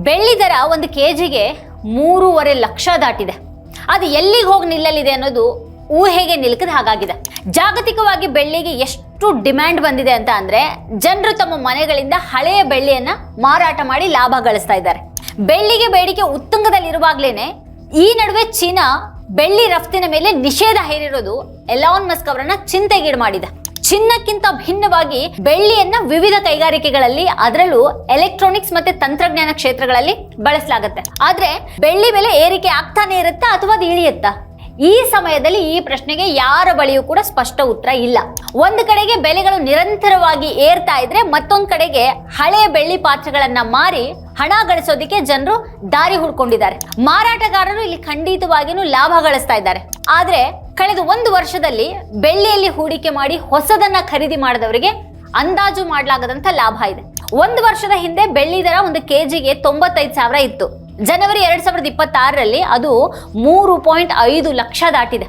ಬೆಳ್ಳಿ ದರ ಒಂದು ಕೆಜಿಗೆ 3.5 ಲಕ್ಷ ದಾಟಿದೆ. ಅದು ಎಲ್ಲಿಗೆ ಹೋಗಿ ನಿಲ್ಲಲಿದೆ ಅನ್ನೋದು ಊಹೆಗೆ ನಿಲುಕದ ಹಾಗಾಗಿದೆ. ಜಾಗತಿಕವಾಗಿ ಬೆಳ್ಳಿಗೆ ಎಷ್ಟು ಡಿಮ್ಯಾಂಡ್ ಬಂದಿದೆ ಅಂತ ಅಂದ್ರೆ ಜನರು ತಮ್ಮ ಮನೆಗಳಿಂದ ಹಳೆಯ ಬೆಳ್ಳಿಯನ್ನ ಮಾರಾಟ ಮಾಡಿ ಲಾಭ ಗಳಿಸ್ತಾ ಇದ್ದಾರೆ. ಬೆಳ್ಳಿಗೆ ಬೇಡಿಕೆ ಉತ್ತುಂಗದಲ್ಲಿರುವಾಗ್ಲೇನೆ ಈ ನಡುವೆ ಚೀನಾ ಬೆಳ್ಳಿ ರಫ್ತಿನ ಮೇಲೆ ನಿಷೇಧ ಹೇರಿರೋದು ಎಲಾನ್ ಮಸ್ಕ್ ಅವರನ್ನ ಚಿಂತೆಗೀಡು ಮಾಡಿದೆ. ಚಿನ್ನಕ್ಕಿಂತ ಭಿನ್ನವಾಗಿ ಬೆಳ್ಳಿಯನ್ನ ವಿವಿಧ ಕೈಗಾರಿಕೆಗಳಲ್ಲಿ, ಅದರಲ್ಲೂ ಎಲೆಕ್ಟ್ರಾನಿಕ್ಸ್ ಮತ್ತೆ ತಂತ್ರಜ್ಞಾನ ಕ್ಷೇತ್ರಗಳಲ್ಲಿ ಬಳಸಲಾಗುತ್ತೆ. ಆದ್ರೆ ಬೆಳ್ಳಿ ಬೆಲೆ ಏರಿಕೆ ಆಗ್ತಾನೆ ಇರುತ್ತಾ ಅಥವಾ ಅದು ಇಳಿಯುತ್ತಾ? ಈ ಸಮಯದಲ್ಲಿ ಈ ಪ್ರಶ್ನೆಗೆ ಯಾರ ಬಳಿಯೂ ಕೂಡ ಸ್ಪಷ್ಟ ಉತ್ತರ ಇಲ್ಲ. ಒಂದು ಕಡೆಗೆ ಬೆಲೆಗಳು ನಿರಂತರವಾಗಿ ಏರ್ತಾ ಇದ್ರೆ, ಮತ್ತೊಂದು ಕಡೆಗೆ ಹಳೆಯ ಬೆಳ್ಳಿ ಪಾತ್ರೆಗಳನ್ನ ಮಾರಿ ಹಣ ಗಳಿಸೋದಿಕ್ಕೆ ಜನರು ದಾರಿ ಹುಡ್ಕೊಂಡಿದ್ದಾರೆ. ಮಾರಾಟಗಾರರು ಇಲ್ಲಿ ಖಂಡಿತವಾಗಿಯೂ ಲಾಭ ಗಳಿಸ್ತಾ ಇದ್ದಾರೆ. ಆದ್ರೆ ಕಳೆದ 1 ವರ್ಷದಲ್ಲಿ ಬೆಳ್ಳಿಯಲ್ಲಿ ಹೂಡಿಕೆ ಮಾಡಿ ಹೊಸದನ್ನ ಖರೀದಿ ಮಾಡಿದವರಿಗೆ ಅಂದಾಜು ಮಾಡಲಾಗದಂತ ಲಾಭ ಇದೆ. 1 ವರ್ಷದ ಹಿಂದೆ ಬೆಳ್ಳಿ ದರ ಒಂದು ಕೆಜಿಗೆ 95,000 ಇತ್ತು. ಜನವರಿ 2026ರಲ್ಲಿ ಅದು 3.5 ಲಕ್ಷ ದಾಟಿದೆ.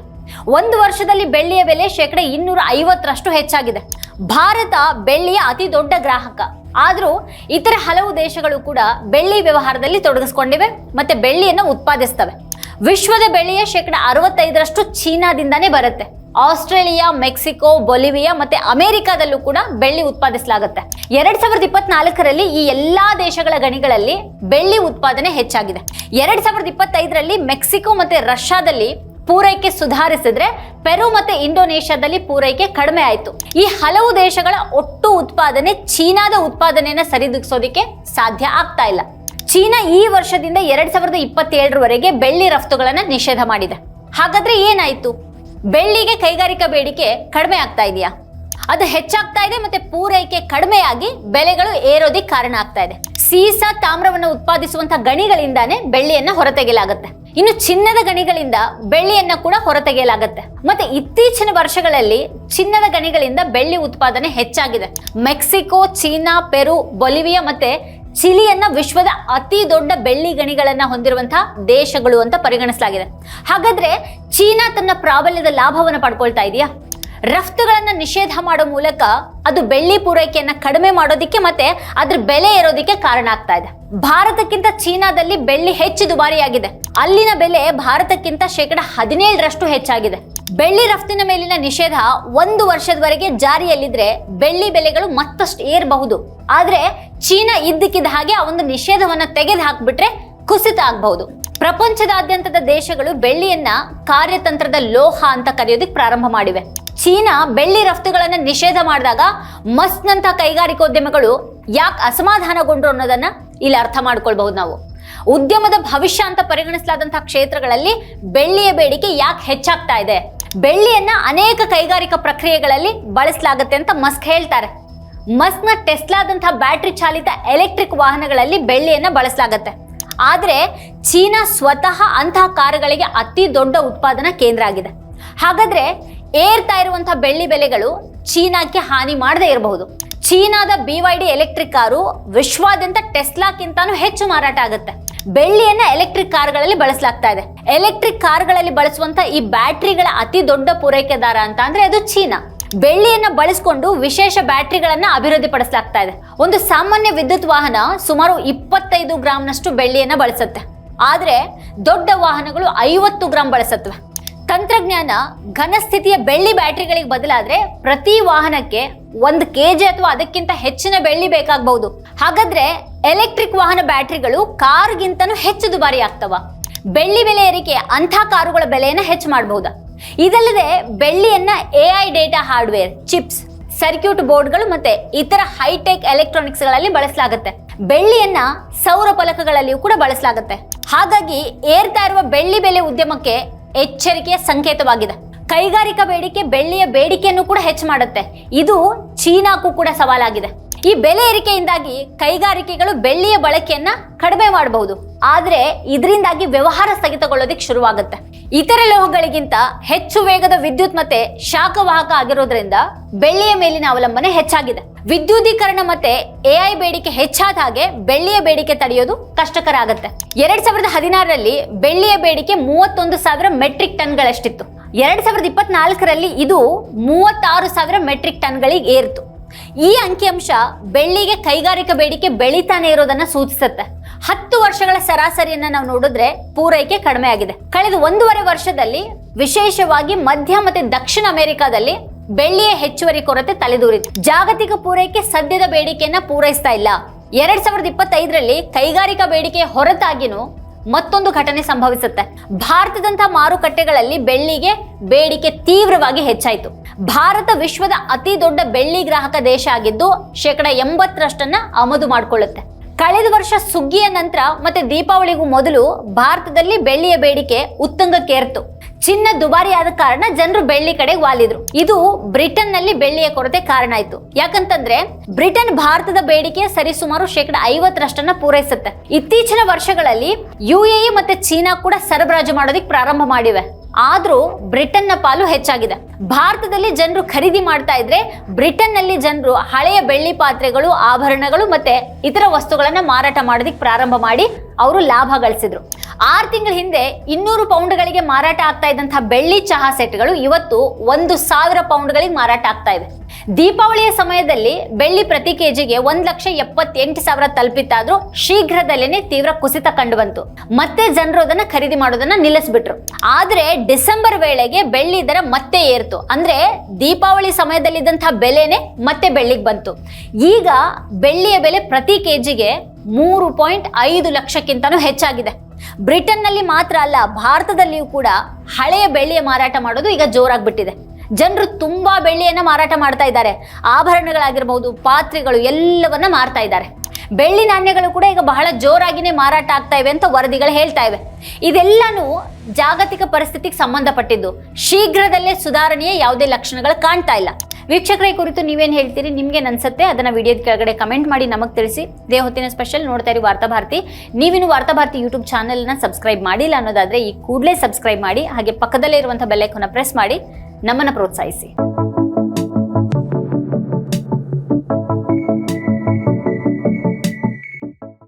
1 ವರ್ಷದಲ್ಲಿ ಬೆಳ್ಳಿಯ ಬೆಲೆ 250% ಹೆಚ್ಚಾಗಿದೆ. ಭಾರತ ಬೆಳ್ಳಿಯ ಅತಿ ದೊಡ್ಡ ಗ್ರಾಹಕ. ಆದ್ರೂ ಇತರ ಹಲವು ದೇಶಗಳು ಕೂಡ ಬೆಳ್ಳಿ ವ್ಯವಹಾರದಲ್ಲಿ ತೊಡಗಿಸಿಕೊಂಡಿವೆ ಮತ್ತೆ ಬೆಳ್ಳಿಯನ್ನು ಉತ್ಪಾದಿಸ್ತವೆ. ವಿಶ್ವದ ಬೆಳ್ಳಿಯ 65% ಚೀನಾದಿಂದಾನೇ ಬರುತ್ತೆ. ಆಸ್ಟ್ರೇಲಿಯಾ, ಮೆಕ್ಸಿಕೋ, ಬೊಲಿವಿಯಾ ಮತ್ತೆ ಅಮೆರಿಕಾದಲ್ಲೂ ಕೂಡ ಬೆಳ್ಳಿ ಉತ್ಪಾದಿಸಲಾಗುತ್ತೆ. 2024ರಲ್ಲಿ ಈ ಎಲ್ಲಾ ದೇಶಗಳ ಗಣಿಗಳಲ್ಲಿ ಬೆಳ್ಳಿ ಉತ್ಪಾದನೆ ಹೆಚ್ಚಾಗಿದೆ. 2025ರಲ್ಲಿ ಮೆಕ್ಸಿಕೋ ಮತ್ತೆ ರಷ್ಯಾದಲ್ಲಿ ಪೂರೈಕೆ ಸುಧಾರಿಸಿದ್ರೆ, ಪೆರು ಮತ್ತೆ ಇಂಡೋನೇಷ್ಯಾದಲ್ಲಿ ಪೂರೈಕೆ ಕಡಿಮೆ ಆಯಿತು. ಈ ಹಲವು ದೇಶಗಳ ಒಟ್ಟು ಉತ್ಪಾದನೆ ಚೀನಾದ ಉತ್ಪಾದನೆಯನ್ನ ಸರಿದೂಗಿಸೋದಿಕ್ಕೆ ಸಾಧ್ಯ ಆಗ್ತಾ ಇಲ್ಲ. ಚೀನಾ ಈ ವರ್ಷದಿಂದ 2027ರವರೆಗೆ ಬೆಳ್ಳಿ ರಫ್ತುಗಳನ್ನ ನಿಷೇಧ ಮಾಡಿದೆ. ಹಾಗಾದ್ರೆ ಏನಾಯ್ತು? ಬೆಳ್ಳಿಗೆ ಕೈಗಾರಿಕಾ ಬೇಡಿಕೆ ಕಡಿಮೆ ಆಗ್ತಾ ಇದೆಯಾ? ಅದು ಹೆಚ್ಚಾಗ್ತಾ ಇದೆ ಮತ್ತೆ ಪೂರೈಕೆ ಕಡಿಮೆಯಾಗಿ ಬೆಲೆಗಳು ಏರೋದಿಕ್ಕೆ ಕಾರಣ ಆಗ್ತಾ ಇದೆ. ಸೀಸ, ತಾಮ್ರವನ್ನು ಉತ್ಪಾದಿಸುವಂತಹ ಗಣಿಗಳಿಂದಾನೇ ಬೆಳ್ಳಿಯನ್ನ ಹೊರತೆಗೆಯಲಾಗುತ್ತೆ. ಇನ್ನು ಚಿನ್ನದ ಗಣಿಗಳಿಂದ ಬೆಳ್ಳಿಯನ್ನ ಕೂಡ ಹೊರತೆಗೆಯಲಾಗುತ್ತೆ. ಮತ್ತೆ ಇತ್ತೀಚಿನ ವರ್ಷಗಳಲ್ಲಿ ಚಿನ್ನದ ಗಣಿಗಳಿಂದ ಬೆಳ್ಳಿ ಉತ್ಪಾದನೆ ಹೆಚ್ಚಾಗಿದೆ. ಮೆಕ್ಸಿಕೋ, ಚೀನಾ, ಪೆರು, ಬೊಲಿವಿಯಾ ಮತ್ತೆ ಚಿಲಿಯನ್ನ ವಿಶ್ವದ ಅತಿ ದೊಡ್ಡ ಬೆಳ್ಳಿ ಗಣಿಗಳನ್ನ ಹೊಂದಿರುವಂತಹ ದೇಶಗಳು ಅಂತ ಪರಿಗಣಿಸಲಾಗಿದೆ. ಹಾಗಾದ್ರೆ ಚೀನಾ ತನ್ನ ಪ್ರಾಬಲ್ಯದ ಲಾಭವನ್ನು ಪಡ್ಕೊಳ್ತಾ ಇದೆಯಾ? ರಫ್ತುಗಳನ್ನ ನಿಷೇಧ ಮಾಡೋ ಮೂಲಕ ಅದು ಬೆಳ್ಳಿ ಪೂರೈಕೆಯನ್ನ ಕಡಿಮೆ ಮಾಡೋದಿಕ್ಕೆ ಮತ್ತೆ ಅದ್ರ ಬೆಲೆ ಏರೋದಿಕ್ಕೆ ಕಾರಣ ಆಗ್ತಾ ಇದೆ. ಭಾರತಕ್ಕಿಂತ ಚೀನಾದಲ್ಲಿ ಬೆಳ್ಳಿ ಹೆಚ್ಚು ದುಬಾರಿಯಾಗಿದೆ. ಅಲ್ಲಿನ ಬೆಲೆ ಭಾರತಕ್ಕಿಂತ 17% ಹೆಚ್ಚಾಗಿದೆ. ಬೆಳ್ಳಿ ರಫ್ತಿನ ಮೇಲಿನ ನಿಷೇಧ 1 ವರ್ಷದವರೆಗೆ ಜಾರಿಯಲ್ಲಿದ್ರೆ ಬೆಳ್ಳಿ ಬೆಲೆಗಳು ಮತ್ತಷ್ಟು ಏರಬಹುದು. ಆದ್ರೆ ಚೀನಾ ಇದ್ದಕ್ಕಿದ್ದ ಹಾಗೆ ಆ ಒಂದು ನಿಷೇಧವನ್ನ ತೆಗೆದು ಹಾಕ್ಬಿಟ್ರೆ ಕುಸಿತ ಆಗಬಹುದು. ಪ್ರಪಂಚದಾದ್ಯಂತದ ದೇಶಗಳು ಬೆಳ್ಳಿಯನ್ನ ಕಾರ್ಯತಂತ್ರದ ಲೋಹ ಅಂತ ಕರೆಯೋದಕ್ಕೆ ಪ್ರಾರಂಭ ಮಾಡಿವೆ. ಚೀನಾ ಬೆಳ್ಳಿ ರಫ್ತುಗಳನ್ನ ನಿಷೇಧ ಮಾಡಿದಾಗ ಮಸ್ಕ್ನಂತ ಕೈಗಾರಿಕೋದ್ಯಮಗಳು ಯಾಕೆ ಅಸಮಾಧಾನಗೊಂಡ್ರು ಅನ್ನೋದನ್ನ ಇಲ್ಲಿ ಅರ್ಥ ಮಾಡ್ಕೊಳ್ಬಹುದು ನಾವು. ಉದ್ಯಮದ ಭವಿಷ್ಯ ಅಂತ ಪರಿಗಣಿಸಲಾದಂತಹ ಕ್ಷೇತ್ರಗಳಲ್ಲಿ ಬೆಳ್ಳಿಯ ಬೇಡಿಕೆ ಯಾಕೆ ಹೆಚ್ಚಾಗ್ತಾ ಇದೆ? ಬೆಳ್ಳಿಯನ್ನ ಅನೇಕ ಕೈಗಾರಿಕಾ ಪ್ರಕ್ರಿಯೆಗಳಲ್ಲಿ ಬಳಸಲಾಗುತ್ತೆ ಅಂತ ಮಸ್ಕ್ ಹೇಳ್ತಾರೆ. ಮಸ್ಕ್ನ ಟೆಸ್ಲಾದಂತಹ ಬ್ಯಾಟರಿ ಚಾಲಿತ ಎಲೆಕ್ಟ್ರಿಕ್ ವಾಹನಗಳಲ್ಲಿ ಬೆಳ್ಳಿಯನ್ನ ಬಳಸಲಾಗುತ್ತೆ. ಆದ್ರೆ ಚೀನಾ ಸ್ವತಃ ಅಂತಹ ಕಾರುಗಳಿಗೆ ಅತಿ ದೊಡ್ಡ ಉತ್ಪಾದನಾ ಕೇಂದ್ರ ಆಗಿದೆ. ಹಾಗಾದ್ರೆ ಏರ್ತಾ ಇರುವಂತಹ ಬೆಳ್ಳಿ ಬೆಲೆಗಳು ಚೀನಾಕ್ಕೆ ಹಾನಿ ಮಾಡದೇ ಇರಬಹುದು. ಚೀನಾದ BYD ಎಲೆಕ್ಟ್ರಿಕ್ ಕಾರು ವಿಶ್ವಾದ್ಯಂತ ಟೆಸ್ಲಾಕ್ಕಿಂತಾನು ಹೆಚ್ಚು ಮಾರಾಟ ಆಗುತ್ತೆ. ಬೆಳ್ಳಿಯನ್ನ ಎಲೆಕ್ಟ್ರಿಕ್ ಕಾರ್ಗಳಲ್ಲಿ ಬಳಸಲಾಗ್ತಾ ಇದೆ. ಎಲೆಕ್ಟ್ರಿಕ್ ಕಾರ್ಗಳಲ್ಲಿ ಬಳಸುವಂತ ಈ ಬ್ಯಾಟ್ರಿಗಳ ಅತಿ ದೊಡ್ಡ ಪೂರೈಕೆದಾರ ಅಂತ ಅಂದ್ರೆ ಅದು ಚೀನಾ. ಬೆಳ್ಳಿಯನ್ನ ಬಳಸಿಕೊಂಡು ವಿಶೇಷ ಬ್ಯಾಟ್ರಿಗಳನ್ನ ಅಭಿವೃದ್ಧಿಪಡಿಸಲಾಗ್ತಾ ಇದೆ. ಒಂದು ಸಾಮಾನ್ಯ ವಿದ್ಯುತ್ ವಾಹನ ಸುಮಾರು 25 ಗ್ರಾಂನಷ್ಟು ಬೆಳ್ಳಿಯನ್ನ ಬಳಸುತ್ತೆ. ಆದ್ರೆ ದೊಡ್ಡ ವಾಹನಗಳು 50 ಗ್ರಾಂ ಬಳಸುತ್ತವೆ. ತಂತ್ರಜ್ಞಾನ ಘನಸ್ಥಿತಿಯ ಬೆಳ್ಳಿ ಬ್ಯಾಟ್ರಿಗಳಿಗೆ ಬದಲಾದ್ರೆ ಪ್ರತಿ ವಾಹನಕ್ಕೆ 1 kg ಅಥವಾ ಅದಕ್ಕಿಂತ ಹೆಚ್ಚಿನ ಬೆಳ್ಳಿ ಬೇಕಾಗಬಹುದು. ಹಾಗಾದ್ರೆ ಎಲೆಕ್ಟ್ರಿಕ್ ವಾಹನ ಬ್ಯಾಟ್ರಿಗಳು ಕಾರ್ಗಿಂತನೂ ಹೆಚ್ಚು ದುಬಾರಿ ಆಗ್ತವ. ಬೆಳ್ಳಿ ಬೆಲೆ ಏರಿಕೆ ಅಂಥ ಕಾರುಗಳ ಬೆಲೆಯನ್ನ ಹೆಚ್ಚು ಮಾಡಬಹುದಾ? ಇದಲ್ಲದೆ ಬೆಳ್ಳಿಯನ್ನ AI data hardware, chips, circuit ಬೋರ್ಡ್ಗಳು ಮತ್ತೆ ಇತರ ಹೈಟೆಕ್ ಎಲೆಕ್ಟ್ರಾನಿಕ್ಸ್ ಗಳಲ್ಲಿ ಬಳಸಲಾಗುತ್ತೆ. ಬೆಳ್ಳಿಯನ್ನ ಸೌರ ಫಲಕಗಳಲ್ಲಿಯೂ ಕೂಡ ಬಳಸಲಾಗುತ್ತೆ. ಹಾಗಾಗಿ ಏರ್ತಾ ಇರುವ ಬೆಳ್ಳಿ ಬೆಲೆ ಉದ್ಯಮಕ್ಕೆ ಎಚ್ಚರಿಕೆಯ ಸಂಕೇತವಾಗಿದೆ. ಕೈಗಾರಿಕಾ ಬೇಡಿಕೆ ಬೆಳ್ಳಿಯ ಬೇಡಿಕೆಯನ್ನು ಕೂಡ ಹೆಚ್ಚು ಮಾಡುತ್ತೆ. ಇದು ಚೀನಾಕ್ಕೂ ಕೂಡ ಸವಾಲಾಗಿದೆ. ಈ ಬೆಲೆ ಏರಿಕೆಯಿಂದಾಗಿ ಕೈಗಾರಿಕೆಗಳು ಬೆಳ್ಳಿಯ ಬಳಕೆಯನ್ನ ಕಡಿಮೆ ಮಾಡಬಹುದು. ಆದ್ರೆ ಇದರಿಂದಾಗಿ ವ್ಯವಹಾರ ಸ್ಥಗಿತಗೊಳ್ಳೋದಕ್ಕೆ ಶುರುವಾಗುತ್ತೆ. ಇತರ ಲೋಹಗಳಿಗಿಂತ ಹೆಚ್ಚು ವೇಗದ ವಿದ್ಯುತ್ ಮತ್ತೆ ಶಾಖವಾಹಕ ಆಗಿರೋದ್ರಿಂದ ಬೆಳ್ಳಿಯ ಮೇಲಿನ ಅವಲಂಬನೆ ಹೆಚ್ಚಾಗಿದೆ. ವಿದ್ಯುದೀಕರಣ ಮತ್ತೆ AI ಬೇಡಿಕೆ ಹೆಚ್ಚಾದ ಹಾಗೆ ಬೆಳ್ಳಿಯ ಬೇಡಿಕೆ ತಡೆಯೋದು ಕಷ್ಟಕರ ಆಗುತ್ತೆ. 2016ರಲ್ಲಿ ಬೆಳ್ಳಿಯ ಬೇಡಿಕೆ 31,000 ಮೆಟ್ರಿಕ್ ಟನ್ಗಳಷ್ಟಿತ್ತು. 2024ರಲ್ಲಿ ಇದು 36,000 ಮೆಟ್ರಿಕ್ ಟನ್ಗಳಿಗೆ ಏರಿತು. ಈ ಅಂಕಿಅಂಶ ಬೆಳ್ಳಿಗೆ ಕೈಗಾರಿಕಾ ಬೇಡಿಕೆ ಬೆಳೀತಾನೆ ಇರೋದನ್ನ ಸೂಚಿಸುತ್ತೆ. 10 ವರ್ಷಗಳ ಸರಾಸರಿಯನ್ನ ನಾವು ನೋಡಿದ್ರೆ ಪೂರೈಕೆ ಕಡಿಮೆ ಆಗಿದೆ. ಕಳೆದ 1.5 ವರ್ಷದಲ್ಲಿ ವಿಶೇಷವಾಗಿ ಮಧ್ಯ ಮತ್ತೆ ದಕ್ಷಿಣ ಅಮೆರಿಕಾದಲ್ಲಿ ಬೆಳ್ಳಿಯ ಹೆಚ್ಚುವರಿ ಕೊರತೆ ತಲೆದೂರಿದೆ. ಜಾಗತಿಕ ಪೂರೈಕೆ ಸದ್ಯದ ಬೇಡಿಕೆಯನ್ನ ಪೂರೈಸ್ತಾ ಇಲ್ಲ. 2025ರಲ್ಲಿ ಕೈಗಾರಿಕಾ ಬೇಡಿಕೆಯ ಹೊರತಾಗಿನೂ ಮತ್ತೊಂದು ಘಟನೆ ಸಂಭವಿಸುತ್ತೆ. ಭಾರತದಂತಹ ಮಾರುಕಟ್ಟೆಗಳಲ್ಲಿ ಬೆಳ್ಳಿಗೆ ಬೇಡಿಕೆ ತೀವ್ರವಾಗಿ ಹೆಚ್ಚಾಯಿತು. ಭಾರತ ವಿಶ್ವದ ಅತಿ ದೊಡ್ಡ ಬೆಳ್ಳಿ ಗ್ರಾಹಕ ದೇಶ ಆಗಿದ್ದು 80% ಆಮದು ಮಾಡಿಕೊಳ್ಳುತ್ತೆ. ಕಳೆದ ವರ್ಷ ಸುಗ್ಗಿಯ ನಂತರ ಮತ್ತೆ ದೀಪಾವಳಿಗೂ ಮೊದಲು ಭಾರತದಲ್ಲಿ ಬೆಳ್ಳಿಯ ಬೇಡಿಕೆ ಉತ್ತುಂಗಕ್ಕೇರ್ತು. ಚಿನ್ನ ದುಬಾರಿ ಆದ ಕಾರಣ ಜನರು ಬೆಳ್ಳಿ ಕಡೆಗೆ ವಾಲಿದ್ರು. ಇದು ಬ್ರಿಟನ್ ನಲ್ಲಿ ಬೆಳ್ಳಿಯ ಕೊರತೆ ಕಾರಣ ಆಯ್ತು. ಯಾಕಂತಂದ್ರೆ ಬ್ರಿಟನ್ ಭಾರತದ ಬೇಡಿಕೆಯ ಸರಿಸುಮಾರು 50% ಪೂರೈಸುತ್ತೆ. ಇತ್ತೀಚಿನ ವರ್ಷಗಳಲ್ಲಿ UAE ಮತ್ತೆ ಚೀನಾ ಕೂಡ ಸರಬರಾಜು ಮಾಡೋದಿಕ್ ಪ್ರಾರಂಭ ಮಾಡಿವೆ. ಆದ್ರೂ ಬ್ರಿಟನ್ನ ಪಾಲು ಹೆಚ್ಚಾಗಿದೆ. ಭಾರತದಲ್ಲಿ ಜನರು ಖರೀದಿ ಮಾಡ್ತಾ ಇದ್ರೆ ಬ್ರಿಟನ್ ನಲ್ಲಿ ಜನರು ಹಳೆಯ ಬೆಳ್ಳಿ ಪಾತ್ರೆಗಳು, ಆಭರಣಗಳು ಮತ್ತೆ ಇತರ ವಸ್ತುಗಳನ್ನ ಮಾರಾಟ ಮಾಡೋದಿಕ್ ಪ್ರಾರಂಭ ಮಾಡಿ ಅವರು ಲಾಭ ಗಳಿಸಿದ್ರು. 6 ತಿಂಗಳ ಹಿಂದೆ 200 ಪೌಂಡ್ಗಳಿಗೆ ಮಾರಾಟ ಆಗ್ತಾ ಇದ್ದಂತಹ ಬೆಳ್ಳಿ ಚಹಾ ಸೆಟ್ಗಳು ಇವತ್ತು 1,000 ಪೌಂಡ್ಗಳಿಗೆ ಮಾರಾಟ ಆಗ್ತಾ ಇವೆ. ದೀಪಾವಳಿಯ ಸಮಯದಲ್ಲಿ ಬೆಳ್ಳಿ ಪ್ರತಿ ಕೆಜಿಗೆ 1,78,000 ತಲುಪಿತ್ತಾದ್ರೂ ಶೀಘ್ರದಲ್ಲೇನೆ ತೀವ್ರ ಕುಸಿತ ಕಂಡು ಬಂತು. ಮತ್ತೆ ಜನರು ಅದನ್ನ ಖರೀದಿ ಮಾಡೋದನ್ನ ನಿಲ್ಲಿಸ್ಬಿಟ್ರು. ಆದ್ರೆ ಡಿಸೆಂಬರ್ ವೇಳೆಗೆ ಬೆಳ್ಳಿ ದರ ಮತ್ತೆ ಏರ್ತು. ಅಂದ್ರೆ ದೀಪಾವಳಿ ಸಮಯದಲ್ಲಿದ್ದಂತಹ ಬೆಲೆನೆ ಮತ್ತೆ ಬೆಳ್ಳಿಗೆ ಬಂತು. ಈಗ ಬೆಳ್ಳಿಯ ಬೆಲೆ ಪ್ರತಿ ಕೆಜಿಗೆ 3.5 ಲಕ್ಷಕ್ಕಿಂತನೂ ಹೆಚ್ಚಾಗಿದೆ. ಬ್ರಿಟನ್ ನಲ್ಲಿ ಮಾತ್ರ ಅಲ್ಲ, ಭಾರತದಲ್ಲಿಯೂ ಕೂಡ ಹಳೆಯ ಬೆಳ್ಳಿಯ ಮಾರಾಟ ಮಾಡೋದು ಈಗ ಜೋರಾಗ್ಬಿಟ್ಟಿದೆ. ಜನರು ತುಂಬಾ ಬೆಳ್ಳಿಯನ್ನ ಮಾರಾಟ ಮಾಡ್ತಾ ಇದ್ದಾರೆ. ಆಭರಣಗಳಾಗಿರಬಹುದು, ಪಾತ್ರೆಗಳು ಎಲ್ಲವನ್ನ ಮಾರ್ತಾ ಇದ್ದಾರೆ. ಬೆಳ್ಳಿ ನಾಣ್ಯಗಳು ಕೂಡ ಈಗ ಬಹಳ ಜೋರಾಗಿನೇ ಮಾರಾಟ ಆಗ್ತಾ ಇವೆ ಅಂತ ವರದಿಗಳು ಹೇಳ್ತಾ ಇವೆ. ಇದೆಲ್ಲಾನು ಜಾಗತಿಕ ಪರಿಸ್ಥಿತಿಗೆ ಸಂಬಂಧಪಟ್ಟಿದ್ದು. ಶೀಘ್ರದಲ್ಲೇ ಸುಧಾರಣೆಯ ಯಾವುದೇ ಲಕ್ಷಣಗಳು ಕಾಣ್ತಾ ಇಲ್ಲ. ವೀಕ್ಷಕರ, ಈ ಕುರಿತು ನೀವೇನು ಹೇಳ್ತೀರಿ? ನಿಮ್ಗೆ ಅನ್ಸುತ್ತೆ ಅದನ್ನ ವಿಡಿಯೋದ ಕೆಳಗಡೆ ಕಮೆಂಟ್ ಮಾಡಿ ನಮಗೆ ತಿಳಿಸಿ. ಇದೇ ಹೊತ್ತಿನ ಸ್ಪೆಷಲ್ ನೋಡ್ತಾ ಇರಿ ವಾರ್ತಾಭಾರತಿ. ನೀವಿನ್ನು ವಾರ್ತಾಭಾರತಿ ಯೂಟ್ಯೂಬ್ ಚಾನೆಲ್ನ ಸಬ್ಸ್ಕ್ರೈಬ್ ಮಾಡಿಲ್ಲ ಅನ್ನೋದಾದ್ರೆ ಈ ಕೂಡಲೇ ಸಬ್ಸ್ಕ್ರೈಬ್ ಮಾಡಿ. ಹಾಗೆ ಪಕ್ಕದಲ್ಲೇ ಇರುವಂತಹ ಬೆಲ್ ಐಕಾನ್ ಪ್ರೆಸ್ ಮಾಡಿ ನಮ್ಮನ್ನ ಪ್ರೋತ್ಸಾಹಿಸಿ.